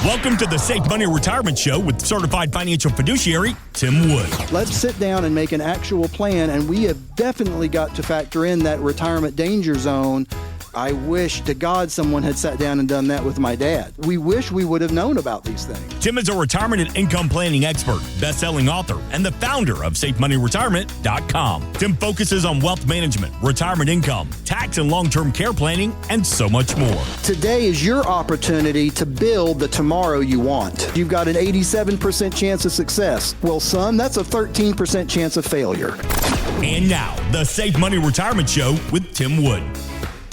Welcome to the Safe Money Retirement Show with certified financial fiduciary Tim Wood. Let's sit down and make an actual plan, and we have definitely got to factor in that retirement danger zone. I wish to God someone had sat down and done that with my dad. We wish we would have known about these things. Tim is a retirement and income planning expert, best-selling author, and the founder of SafeMoneyRetirement.com. Tim focuses on wealth management, retirement income, tax and long-term care planning, and so much more. Today is your opportunity to build the tomorrow you want. You've got an 87% chance of success. Well, son, that's a 13% chance of failure. And now, the Safe Money Retirement Show with Tim Wood.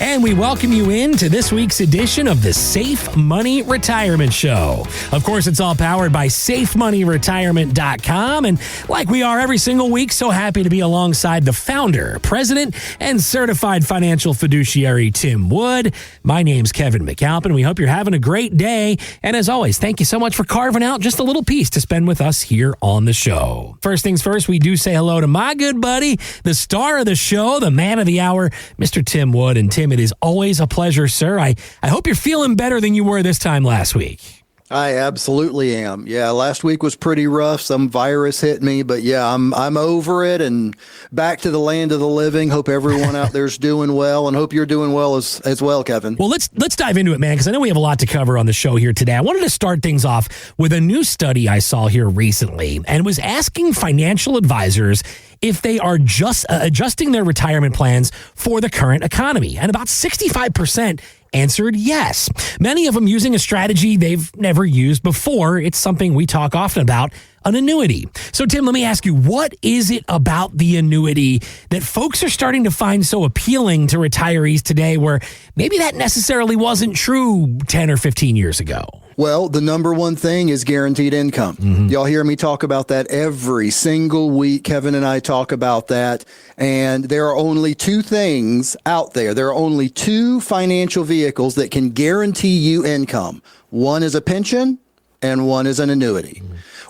And we welcome you into this week's edition of the Safe Money Retirement Show. Of course, it's all powered by SafeMoneyRetirement.com. And like we are every single week, so happy to be alongside the founder, president, and certified financial fiduciary, Tim Wood. My name's Kevin McAlpin. We hope you're having a great day. And as always, thank you so much for carving out just a little piece to spend with us here on the show. First things first, we do say hello to my good buddy, the star of the show, the man of the hour, Mr. Tim Wood. And Tim, it is always a pleasure, sir. I hope you're feeling better than you were this time last week. I absolutely am. Yeah, last week was pretty rough. Some virus hit me, but yeah, I'm over it and back to the land of the living. Hope everyone out there's doing well, and hope you're doing well as well, Kevin. Well, let's dive into it, man, because I know we have a lot to cover on the show here today. I wanted to start things off with a new study I saw here recently, and was asking financial advisors if they are just adjusting their retirement plans for the current economy. And about 65% answered yes. Many of them using a strategy they've never used before. It's something we talk often about, an annuity. So, Tim, let me ask you, what is it about the annuity that folks are starting to find so appealing to retirees today, where maybe that necessarily wasn't true 10 or 15 years ago? Well, the number one thing is guaranteed income. Y'all hear me talk about that every single week. Kevin and I talk about that. And there are only two things out there. There are only two financial vehicles that can guarantee you income. One is a pension and one is an annuity.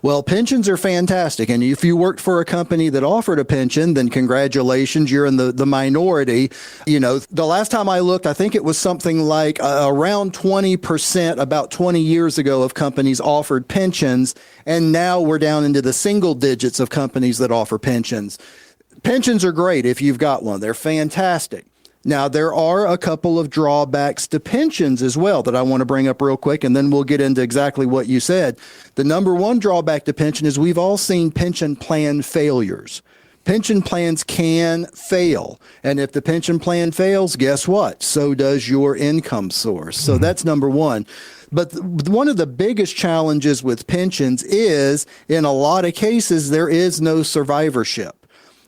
Well, pensions are fantastic. And if you worked for a company that offered a pension, then congratulations, you're in the minority. You know, the last time I looked, I think it was something like around 20%, about 20 years ago, of companies offered pensions. And now we're down into the single digits of companies that offer pensions. Pensions are great if you've got one. They're fantastic. Now, there are a couple of drawbacks to pensions as well that I want to bring up real quick, and then we'll get into exactly what you said. The number one drawback to pension is we've all seen pension plan failures. Pension plans can fail. And if the pension plan fails, guess what? So does your income source. So that's number one. But one of the biggest challenges with pensions is, in a lot of cases, there is no survivorship.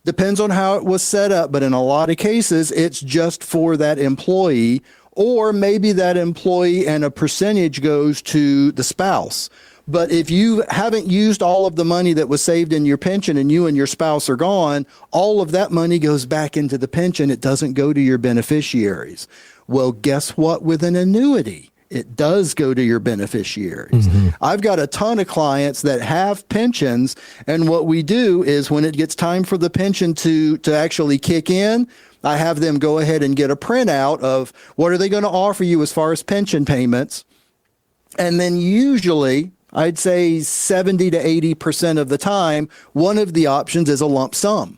Depends on how it was set up, but in a lot of cases, it's just for that employee, or maybe that employee and a percentage goes to the spouse. But if you haven't used all of the money that was saved in your pension and you and your spouse are gone, all of that money goes back into the pension. It doesn't go to your beneficiaries. Well, guess what with an annuity? It does go to your beneficiaries. I've got a ton of clients that have pensions, and what we do is when it gets time for the pension to actually kick in, I have them go ahead and get a printout of what are they going to offer you as far as pension payments. And then usually, I'd say 70 to 80% of the time, one of the options is a lump sum.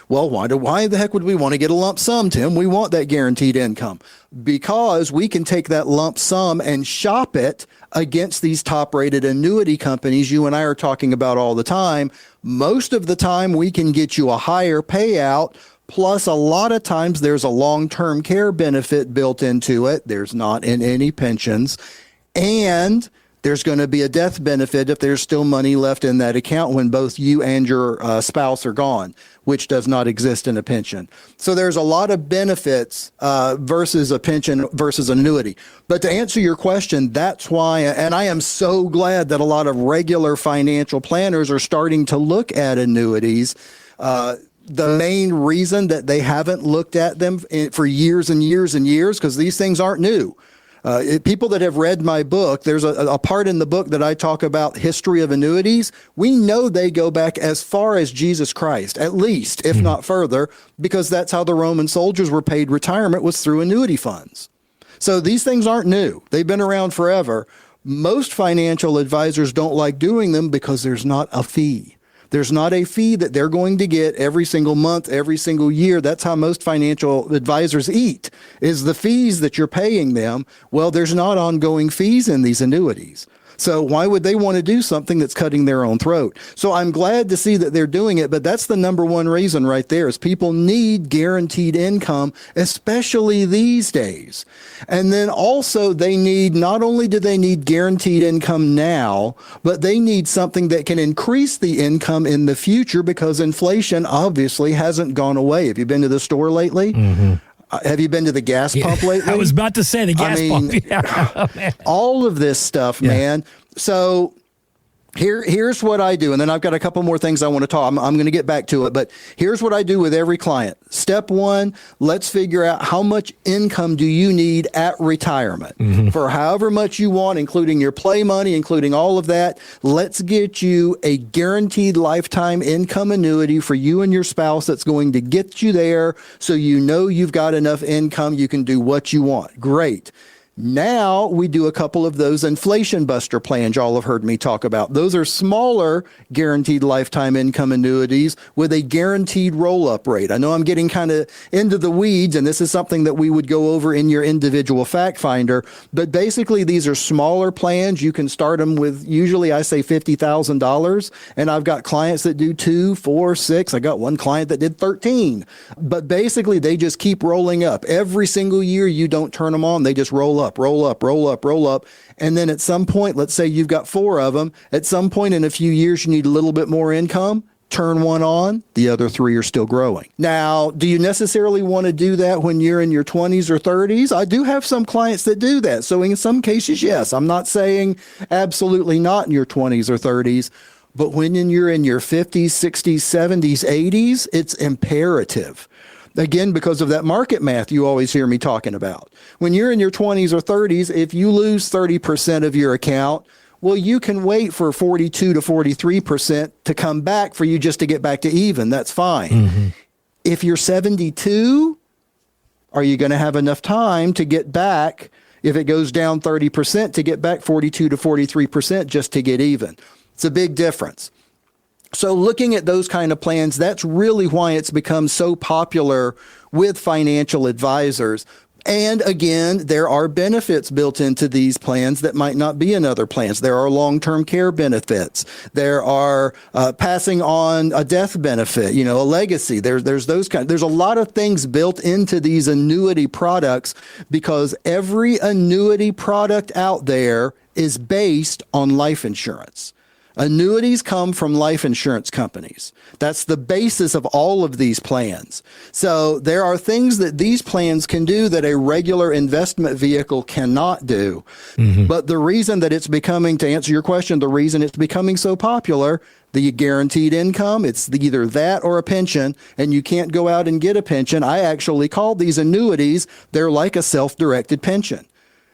Well, why the heck would we want to get a lump sum, Tim? We want that guaranteed income because we can take that lump sum and shop it against these top-rated annuity companies you and I are talking about all the time. Most of the time, we can get you a higher payout. Plus, a lot of times, there's a long-term care benefit built into it. There's not in any pensions. And there's going to be a death benefit if there's still money left in that account when both you and your spouse are gone, which does not exist in a pension. So there's a lot of benefits versus a pension versus annuity. But to answer your question, that's why, and I am so glad that a lot of regular financial planners are starting to look at annuities. The main reason that they haven't looked at them for years and years and years, because these things aren't new. People that have read my book, there's a part in the book that I talk about history of annuities. We know they go back as far as Jesus Christ, at least, if not further, because that's how the Roman soldiers were paid retirement, was through annuity funds. So these things aren't new. They've been around forever. Most financial advisors don't like doing them because there's not a fee. There's not a fee that they're going to get every single month, every single year. That's how most financial advisors eat, is the fees that you're paying them. Well, there's not ongoing fees in these annuities. So why would they want to do something that's cutting their own throat? So I'm glad to see that they're doing it, but that's the number one reason right there is people need guaranteed income, especially these days. And then also not only do they need guaranteed income now, but they need something that can increase the income in the future because inflation obviously hasn't gone away. Have you been to the store lately? Mm-hmm. Have you been to the gas pump lately? I was about to say the gas pump. Yeah. All of this stuff, man. So here's what I do. And then I've got a couple more things I want to talk. I'm going to get back to it. But here's what I do with every client. Step one, let's figure out how much income do you need at retirement for however much you want, including your play money, including all of that. Let's get you a guaranteed lifetime income annuity for you and your spouse that's going to get you there so you know you've got enough income you can do what you want. Great. Now we do a couple of those inflation buster plans y'all have heard me talk about. Those are smaller guaranteed lifetime income annuities with a guaranteed roll-up rate. I know I'm getting kind of into the weeds, and this is something that we would go over in your individual fact finder, but basically these are smaller plans. You can start them with, usually I say $50,000, and I've got clients that do 2, 4, 6. I got one client that did 13, but basically they just keep rolling up. Every single year you don't turn them on, they just roll up. And then at some point, let's say you've got 4 of them. At some point in a few years, you need a little bit more income. Turn one on, the other 3 are still growing. Now, do you necessarily want to do that when you're in your 20s or 30s? I do have some clients that do that. So in some cases, yes. I'm not saying absolutely not in your 20s or 30s. But when you're in your 50s, 60s, 70s, 80s, it's imperative. Again, because of that market math you always hear me talking about. When you're in your 20s or 30s, if you lose 30% of your account, well, you can wait for 42 to 43% to come back for you just to get back to even. That's fine. Mm-hmm. If you're 72, are you going to have enough time to get back, if it goes down 30%, to get back 42 to 43% just to get even? It's a big difference. So looking at those kind of plans, that's really why it's become so popular with financial advisors. And again, there are benefits built into these plans that might not be in other plans. There are long-term care benefits. There are passing on a death benefit, a legacy. There's those kind. There's a lot of things built into these annuity products because every annuity product out there is based on life insurance. Annuities come from life insurance companies. That's the basis of all of these plans. So there are things that these plans can do that a regular investment vehicle cannot do. Mm-hmm. But the reason that it's becoming, to answer your question, the reason it's becoming so popular, the guaranteed income, it's either that or a pension, and you can't go out and get a pension. I actually call these annuities, they're like a self-directed pension.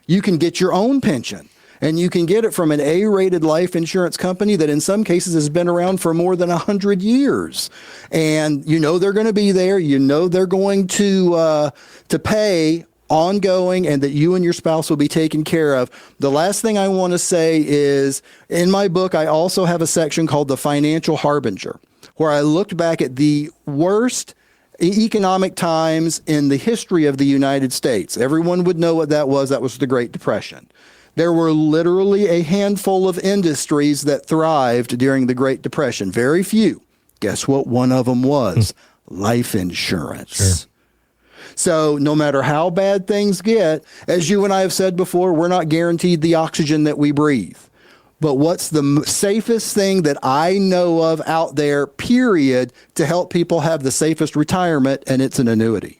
You can get your own pension. And you can get it from an A-rated life insurance company that in some cases has been around for more than 100 years. And they're going to be there. They're going to pay ongoing and that you and your spouse will be taken care of. The last thing I want to say is, in my book, I also have a section called The Financial Harbinger, where I looked back at the worst economic times in the history of the United States. Everyone would know what that was. That was the Great Depression. There were literally a handful of industries that thrived during the Great Depression. Very few. Guess what one of them was? Life insurance. Sure. So no matter how bad things get, as you and I have said before, we're not guaranteed the oxygen that we breathe. But what's the safest thing that I know of out there, period, to help people have the safest retirement? And it's an annuity.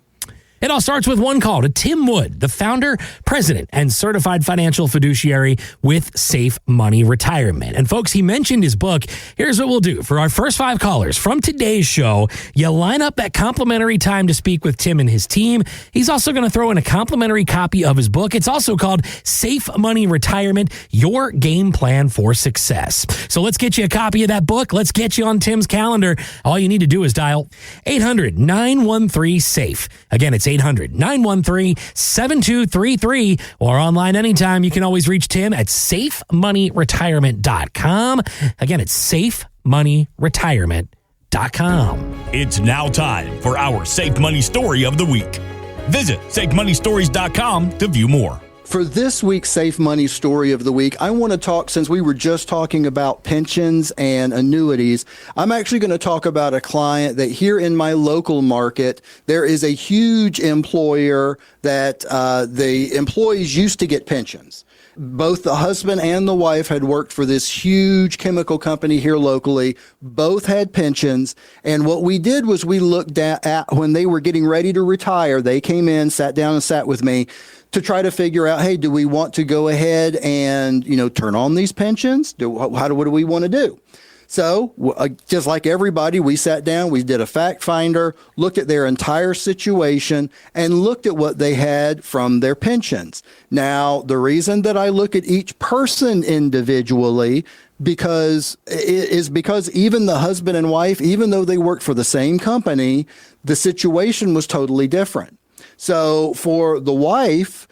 It all starts with one call to Tim Wood, the founder, president, and certified financial fiduciary with Safe Money Retirement. And folks, he mentioned his book. Here's what we'll do. For our first 5 callers from today's show, you line up that complimentary time to speak with Tim and his team. He's also going to throw in a complimentary copy of his book. It's also called Safe Money Retirement, Your Game Plan for Success. So let's get you a copy of that book. Let's get you on Tim's calendar. All you need to do is dial 800-913-SAFE. Again, it's it's 800-913-7233, or online anytime. You can always reach Tim at safemoneyretirement.com. Again, it's safemoneyretirement.com. It's now time for our Safe Money Story of the Week. Visit safemoneystories.com to view more. For this week's Safe Money Story of the Week, I want to talk, since we were just talking about pensions and annuities, I'm actually going to talk about a client that here in my local market, there is a huge employer that the employees used to get pensions. Both the husband and the wife had worked for this huge chemical company here locally. Both had pensions. And what we did was we looked at when they were getting ready to retire, they came in, sat down and sat with me to try to figure out, hey, do we want to go ahead and, turn on these pensions? What do we want to do? So just like everybody, we sat down, we did a fact finder, looked at their entire situation, and looked at what they had from their pensions. Now, the reason that I look at each person individually because even the husband and wife, even though they worked for the same company, the situation was totally different. So for the wife,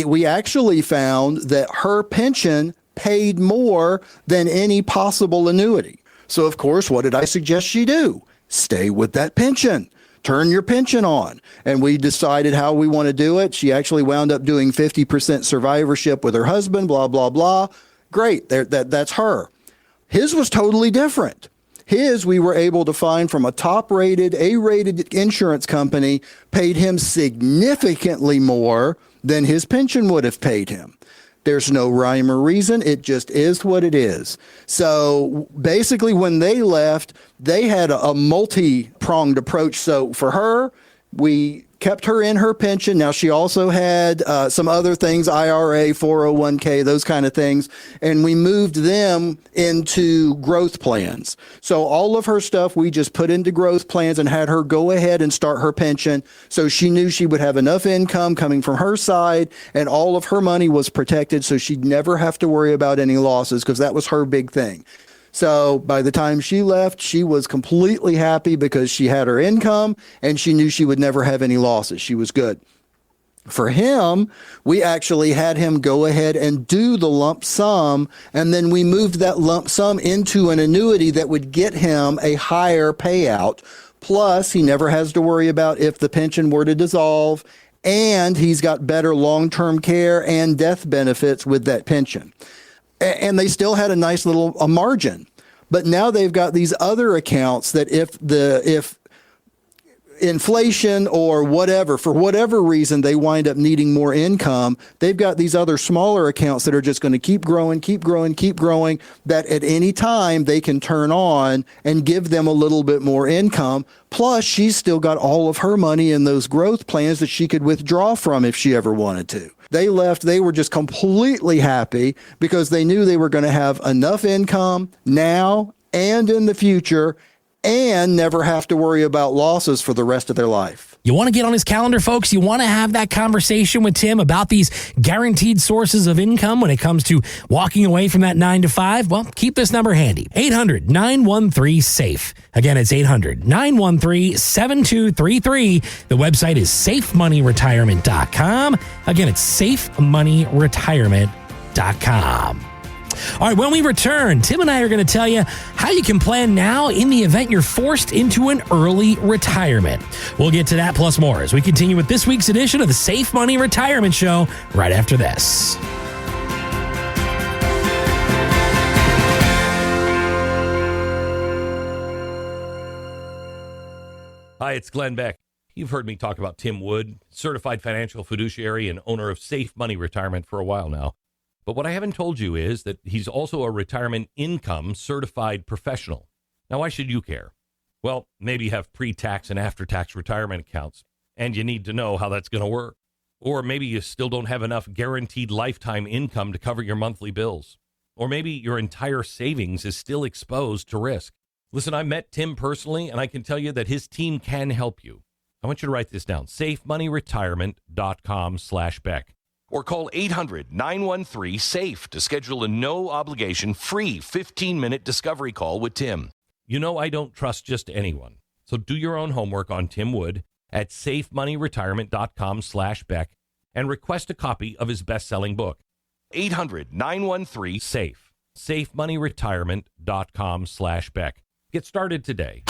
we actually found that her pension paid more than any possible annuity. So, of course, what did I suggest she do? Stay with that pension. Turn your pension on. And we decided how we want to do it. She actually wound up doing 50% survivorship with her husband, blah, blah, blah. Great. That's her. His was totally different. His, we were able to find from a top-rated, A-rated insurance company, paid him significantly more than his pension would have paid him. There's no rhyme or reason. It just is what it is. So basically, when they left, they had a multi-pronged approach. So for her, we kept her in her pension. Now, she also had some other things, IRA, 401k, those kind of things, and we moved them into growth plans. So all of her stuff we just put into growth plans and had her go ahead and start her pension. So she knew she would have enough income coming from her side, and all of her money was protected, so she'd never have to worry about any losses, because that was her big thing. So by the time she left, she was completely happy because she had her income and she knew she would never have any losses. She was good. For him, we actually had him go ahead and do the lump sum, and then we moved that lump sum into an annuity that would get him a higher payout. Plus, he never has to worry about if the pension were to dissolve, and he's got better long-term care and death benefits with that pension. And they still had a nice little margin. But now they've got these other accounts that if inflation or whatever, for whatever reason, they wind up needing more income, they've got these other smaller accounts that are just going to keep growing, that at any time they can turn on and give them a little bit more income. Plus, she's still got all of her money in those growth plans that she could withdraw from if she ever wanted to. They left, they were just completely happy because they knew they were going to have enough income now and in the future and never have to worry about losses for the rest of their life. You want to get on his calendar, folks? You want to have that conversation with Tim about these guaranteed sources of income when it comes to walking away from that 9 to 5? Well, keep this number handy. 800-913-SAFE. Again, it's 800-913-7233. The website is safemoneyretirement.com. Again, it's safemoneyretirement.com. All right, when we return, Tim and I are going to tell you how you can plan now in the event you're forced into an early retirement. We'll get to that plus more as we continue with this week's edition of the Safe Money Retirement Show right after this. Hi, it's Glenn Beck. You've heard me talk about Tim Wood, certified financial fiduciary and owner of Safe Money Retirement for a while now. But what I haven't told you is that he's also a retirement income certified professional. Now, why should you care? Well, maybe you have pre-tax and after-tax retirement accounts, and you need to know how that's going to work. Or maybe you still don't have enough guaranteed lifetime income to cover your monthly bills. Or maybe your entire savings is still exposed to risk. Listen, I met Tim personally, and I can tell you that his team can help you. I want you to write this down, safemoneyretirement.com/Beck. Or call 800-913-SAFE to schedule a no-obligation, free 15-minute discovery call with Tim. You know I don't trust just anyone, so do your own homework on Tim Wood at safemoneyretirement.com/Beck and request a copy of his best-selling book. 800-913-SAFE. safemoneyretirement.com/Beck. Get started today.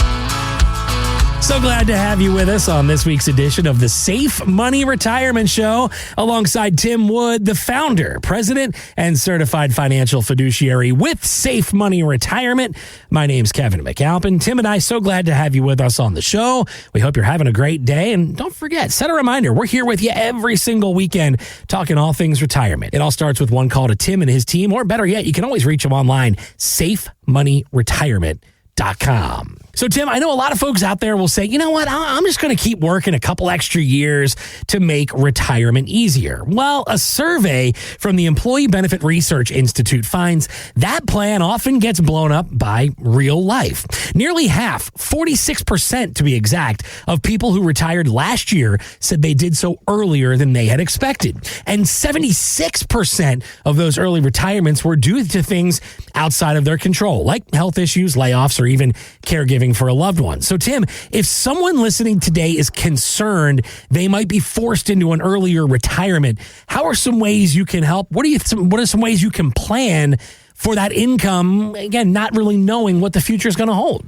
So glad to have you with us on this week's edition of the Safe Money Retirement Show, alongside Tim Wood, the founder, president, and certified financial fiduciary with Safe Money Retirement. My name's Kevin McAlpin. Tim and I, so glad to have you with us on the show. We hope you're having a great day. And don't forget, set a reminder, we're here with you every single weekend talking all things retirement. It all starts with one call to Tim and his team, or better yet, you can always reach them online, safemoneyretirement.com. So, Tim, I know a lot of folks out there will say, you know what, I'm just going to keep working a couple extra years to make retirement easier. Well, a survey from the Employee Benefit Research Institute finds that plan often gets blown up by real life. Nearly half, 46% to be exact, of people who retired last year said they did so earlier than they had expected. And 76% of those early retirements were due to things outside of their control, like health issues, layoffs, or even caregiving for a loved one. So, Tim, if someone listening today is concerned they might be forced into an earlier retirement, how are some ways you can help? What are some ways you can plan for that income, again, not really knowing what the future is going to hold?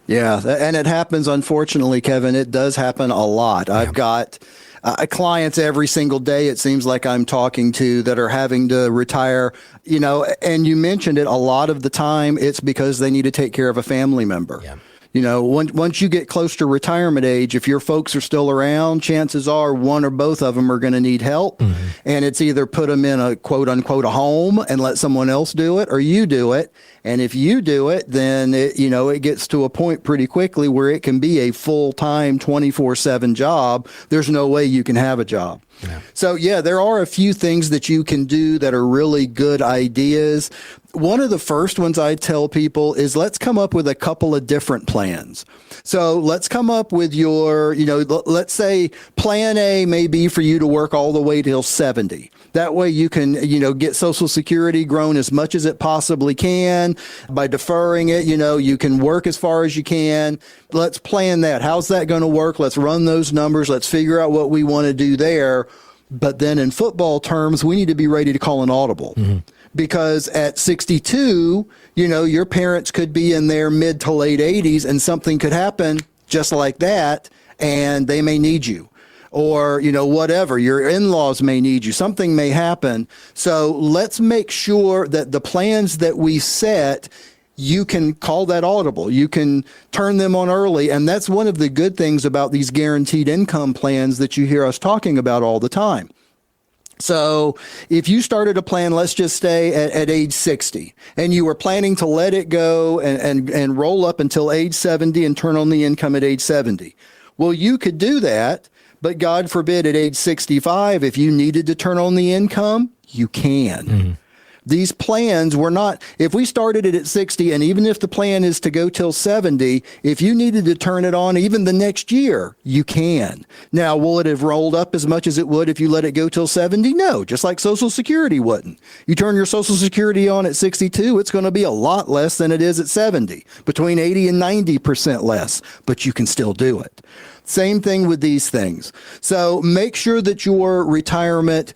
Yeah, and it happens, unfortunately, Kevin. It does happen a lot. Yeah. I've got clients every single day, it seems like I'm talking to, that are having to retire, and you mentioned it, a lot of the time it's because they need to take care of a family member. Yeah. Once you get close to retirement age, if your folks are still around, chances are one or both of them are going to need help. Mm-hmm. And it's either put them in a quote unquote a home and let someone else do it, or you do it. And if you do it, then it gets to a point pretty quickly where it can be a full-time 24/7 job. There's no way you can have a job. Yeah. So, there are a few things that you can do that are really good ideas. One of the first ones I tell people is let's come up with a couple of different plans. So let's come up with your, let's say plan A may be for you to work all the way till 70. That way you can, get Social Security grown as much as it possibly can. By deferring it, you can work as far as you can. Let's plan that. How's that going to work? Let's run those numbers. Let's figure out what we want to do there. But then in football terms, we need to be ready to call an audible. Mm-hmm. Because at 62, your parents could be in their mid to late 80s and something could happen just like that, and they may need you. Or, whatever, your in-laws may need you. Something may happen. So let's make sure that the plans that we set, you can call that audible. You can turn them on early. And that's one of the good things about these guaranteed income plans that you hear us talking about all the time. So if you started a plan, let's just say at age 60, and you were planning to let it go and roll up until age 70 and turn on the income at age 70. Well, you could do that, but God forbid at age 65, if you needed to turn on the income, you can. Mm-hmm. These plans were not, if we started it at 60, and even if the plan is to go till 70, if you needed to turn it on even the next year, you can. Now, will it have rolled up as much as it would if you let it go till 70? No, just like Social Security wouldn't. You turn your Social Security on at 62, it's going to be a lot less than it is at 70, between 80 and 90% less, but you can still do it. Same thing with these things. So make sure that your retirement,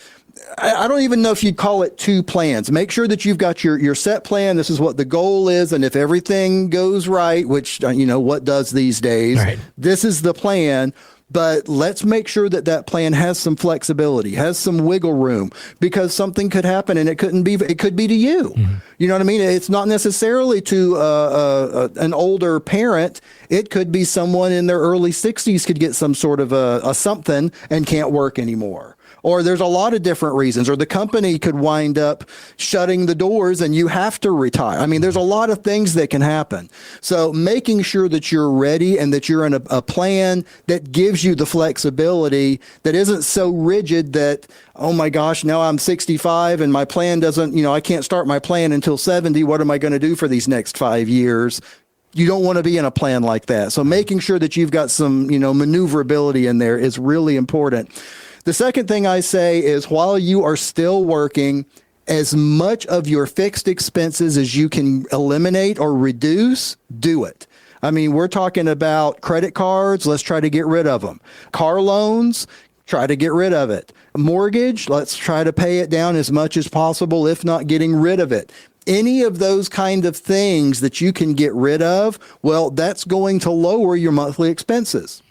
I don't even know if you'd call it two plans. Make sure that you've got your set plan. This is what the goal is. And if everything goes right, which, what does these days, right, this is the plan. But let's make sure that that plan has some flexibility, has some wiggle room, because something could happen and it could be to you. Mm-hmm. You know what I mean? It's not necessarily to an older parent. It could be someone in their early 60s could get some sort of a something and can't work anymore. Or there's a lot of different reasons, or the company could wind up shutting the doors and you have to retire. I mean, there's a lot of things that can happen. So making sure that you're ready and that you're in a plan that gives you the flexibility, that isn't so rigid that, oh my gosh, now I'm 65 and my plan doesn't, I can't start my plan until 70. What am I going to do for these next 5 years? You don't want to be in a plan like that. So making sure that you've got some, maneuverability in there is really important. The second thing I say is, while you are still working, as much of your fixed expenses as you can eliminate or reduce, do it. I mean, we're talking about credit cards. Let's try to get rid of them. Car loans, try to get rid of it. Mortgage, let's try to pay it down as much as possible, if not getting rid of it. Any of those kind of things that you can get rid of, well, that's going to lower your monthly expenses.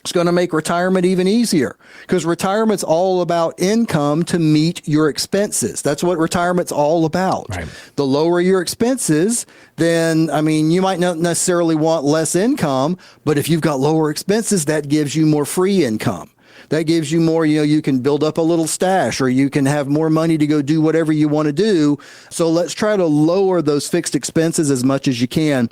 It's going to make retirement even easier, because retirement's all about income to meet your expenses. That's what retirement's all about. Right. The lower your expenses, then, I mean, you might not necessarily want less income, but if you've got lower expenses, that gives you more free income. That gives you more, you can build up a little stash, or you can have more money to go do whatever you want to do. So let's try to lower those fixed expenses as much as you can.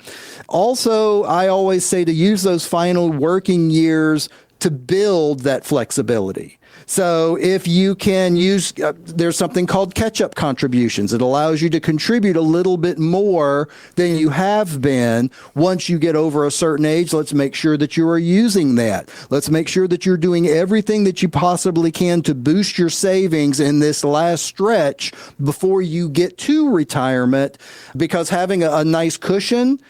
Also, I always say to use those final working years to build that flexibility. So if you can use, there's something called catch-up contributions. It allows you to contribute a little bit more than you have been once you get over a certain age. Let's make sure that you are using that. Let's make sure that you're doing everything that you possibly can to boost your savings in this last stretch before you get to retirement, because having a nice cushion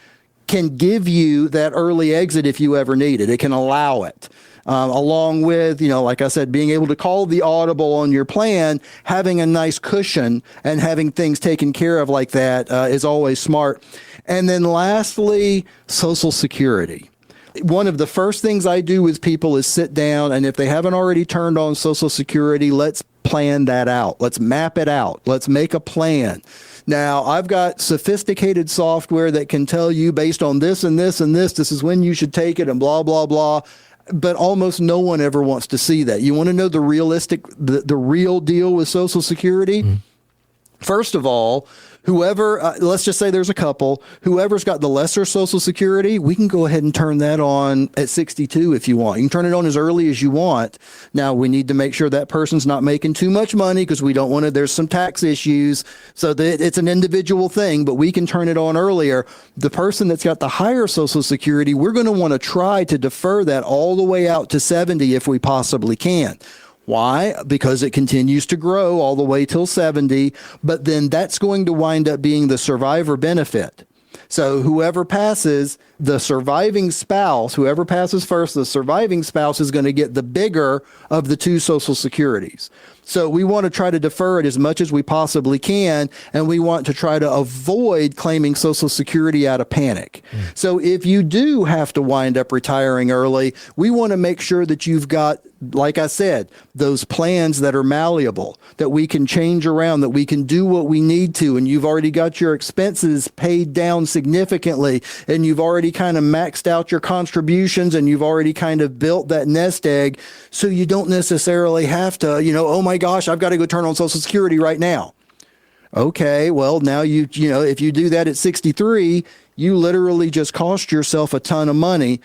can give you that early exit if you ever need it. It can allow it. Along with, like I said, being able to call the audible on your plan, having a nice cushion and having things taken care of like that is always smart. And then lastly, Social Security. One of the first things I do with people is sit down, and if they haven't already turned on Social Security, let's plan that out. Let's map it out. Let's make a plan. Now, I've got sophisticated software that can tell you based on this and this and this is when you should take it and blah, blah, blah. But almost no one ever wants to see that. You want to know the real deal with Social Security? Mm-hmm. First of all, whoever, let's just say there's a couple, whoever's got the lesser Social Security, we can go ahead and turn that on at 62 if you want. You can turn it on as early as you want. Now, we need to make sure that person's not making too much money, because we don't want to, there's some tax issues, so that it's an individual thing, but we can turn it on earlier. The person that's got the higher Social Security, we're going to want to try to defer that all the way out to 70 if we possibly can. Why? Because it continues to grow all the way till 70, but then that's going to wind up being the survivor benefit. So whoever passes, the surviving spouse, whoever passes first, the surviving spouse is going to get the bigger of the two Social Securities. So we want to try to defer it as much as we possibly can, and we want to try to avoid claiming Social Security out of panic. So if you do have to wind up retiring early, we want to make sure that you've got, like I said, those plans that are malleable, that we can change around, that we can do what we need to, and you've already got your expenses paid down significantly, and you've already kind of maxed out your contributions, and you've already kind of built that nest egg, so you don't necessarily have to, oh my gosh, I've got to go turn on Social Security right now. Okay, well, now if you do that at 63, you literally just cost yourself a ton of money,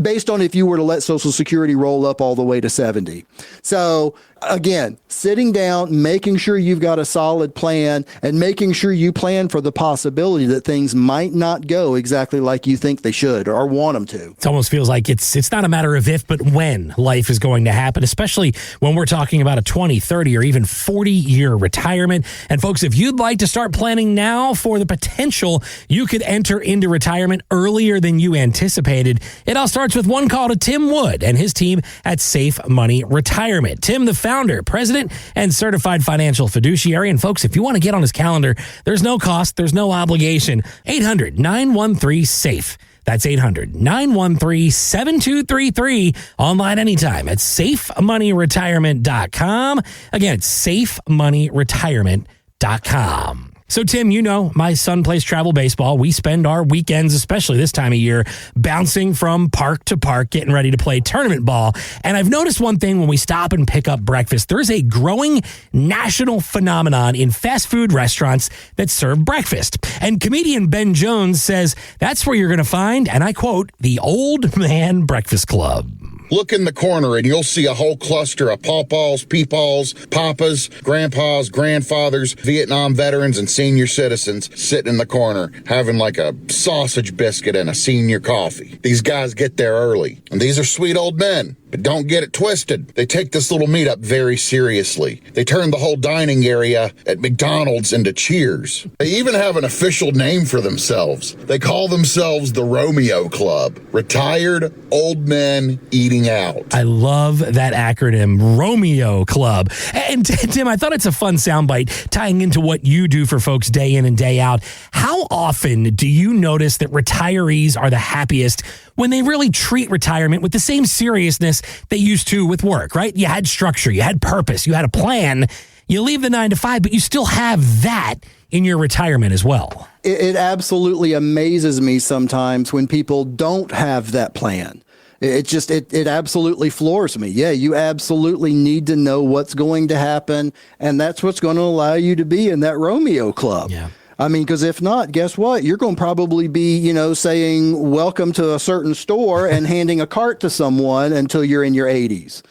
based on if you were to let Social Security roll up all the way to 70. So again, sitting down, making sure you've got a solid plan, and making sure you plan for the possibility that things might not go exactly like you think they should or want them to. It almost feels like it's not a matter of if, but when life is going to happen, especially when we're talking about a 20, 30, or even 40-year retirement. And folks, if you'd like to start planning now for the potential you could enter into retirement earlier than you anticipated, it all starts with one call to Tim Wood and his team at Safe Money Retirement. Tim, the founder, president, and certified financial fiduciary. And folks, if you want to get on his calendar, there's no cost, there's no obligation. 800-913-SAFE. That's 800-913-7233. Online anytime at safemoneyretirement.com. Again, it's safemoneyretirement.com. So, Tim, my son plays travel baseball. We spend our weekends, especially this time of year, bouncing from park to park, getting ready to play tournament ball. And I've noticed one thing when we stop and pick up breakfast. There's a growing national phenomenon in fast food restaurants that serve breakfast. And comedian Ben Jones says that's where you're going to find, and I quote, the Old Man Breakfast Club. Look in the corner and you'll see a whole cluster of pawpaws, peepaws, papas, grandpas, grandfathers, Vietnam veterans, and senior citizens sitting in the corner having like a sausage biscuit and a senior coffee. These guys get there early, and these are sweet old men. But don't get it twisted. They take this little meetup very seriously. They turn the whole dining area at McDonald's into Cheers. They even have an official name for themselves. They call themselves the Romeo Club. Retired old men eating out. I love that acronym, Romeo Club. And Tim, I thought it's a fun soundbite tying into what you do for folks day in and day out. How often do you notice that retirees are the happiest when they really treat retirement with the same seriousness they used to with work, right? You had structure, you had purpose, you had a plan. You leave the 9 to 5, but you still have that in your retirement as well. It absolutely amazes me sometimes when people don't have that plan. It absolutely floors me. Yeah, you absolutely need to know what's going to happen, and that's what's going to allow you to be in that Romeo Club. Yeah. I mean, because if not, guess what? You're going to probably be, saying welcome to a certain store and handing a cart to someone until you're in your 80s.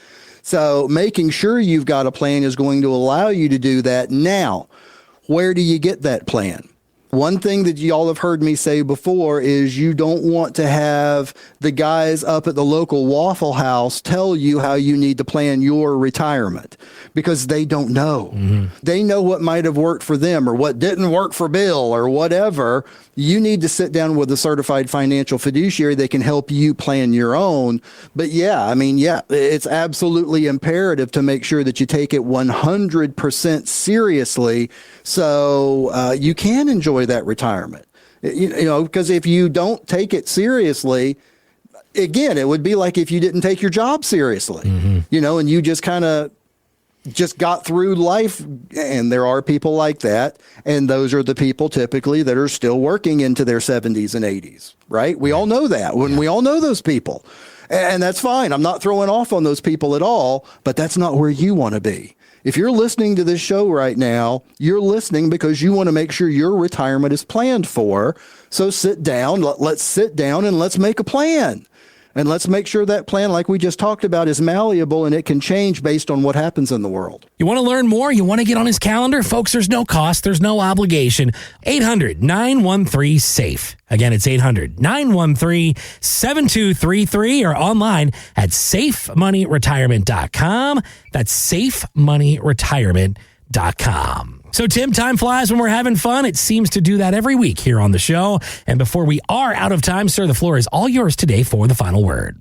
So making sure you've got a plan is going to allow you to do that. Now, where do you get that plan? One thing that y'all have heard me say before is you don't want to have the guys up at the local Waffle House tell you how you need to plan your retirement, because they don't know. Mm-hmm. They know what might have worked for them or what didn't work for Bill or whatever. You need to sit down with a certified financial fiduciary that can help you plan your own. But it's absolutely imperative to make sure that you take it 100% seriously so you can enjoy that retirement. Because if you don't take it seriously, again, it would be like if you didn't take your job seriously, and you just kind of got through life. And there are people like that. And those are the people typically that are still working into their 70s and 80s, right? We all know that. We all know those people. And that's fine. I'm not throwing off on those people at all, but that's not where you want to be. If you're listening to this show right now, you're listening because you want to make sure your retirement is planned for. So sit down, let's sit down and let's make a plan. And let's make sure that plan, like we just talked about, is malleable and it can change based on what happens in the world. You want to learn more? You want to get on his calendar? Folks, there's no cost. There's no obligation. 800-913-SAFE. Again, it's 800-913-7233 or online at safemoneyretirement.com. That's safemoneyretirement.com. So, Tim, time flies when we're having fun. It seems to do that every week here on the show. And before we are out of time, sir, the floor is all yours today for the final word.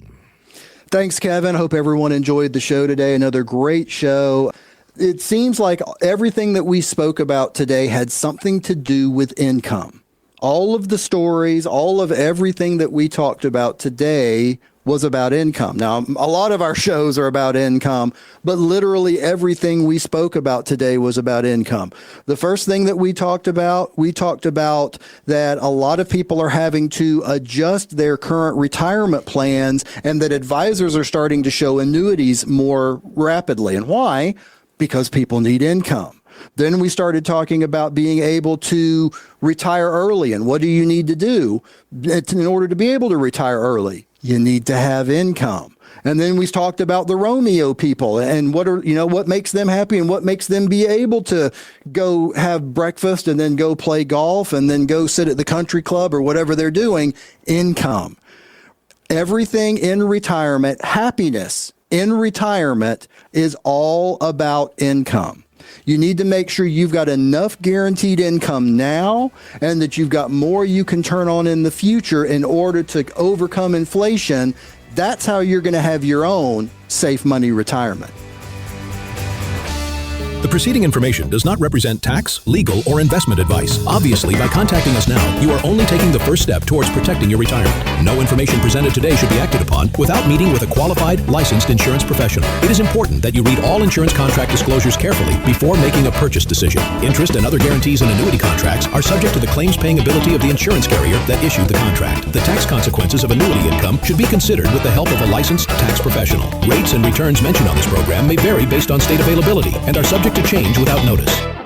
Thanks, Kevin. I hope everyone enjoyed the show today. Another great show. It seems like everything that we spoke about today had something to do with income. All of the stories, all of everything that we talked about today was about income. Now, a lot of our shows are about income, but literally everything we spoke about today was about income. The first thing that we talked about that a lot of people are having to adjust their current retirement plans, and that advisors are starting to show annuities more rapidly. And why? Because people need income. Then we started talking about being able to retire early, and what do you need to do in order to be able to retire early? You need to have income. And then we talked about the Romeo people and what makes them happy and what makes them be able to go have breakfast and then go play golf and then go sit at the country club or whatever they're doing. Income. Everything in retirement, happiness in retirement is all about income. You need to make sure you've got enough guaranteed income now and that you've got more you can turn on in the future in order to overcome inflation. That's how you're going to have your own safe money retirement. The preceding information does not represent tax, legal, or investment advice. Obviously, by contacting us now, you are only taking the first step towards protecting your retirement. No information presented today should be acted upon without meeting with a qualified, licensed insurance professional. It is important that you read all insurance contract disclosures carefully before making a purchase decision. Interest and other guarantees in annuity contracts are subject to the claims-paying ability of the insurance carrier that issued the contract. The tax consequences of annuity income should be considered with the help of a licensed tax professional. Rates and returns mentioned on this program may vary based on state availability and are subject to change without notice.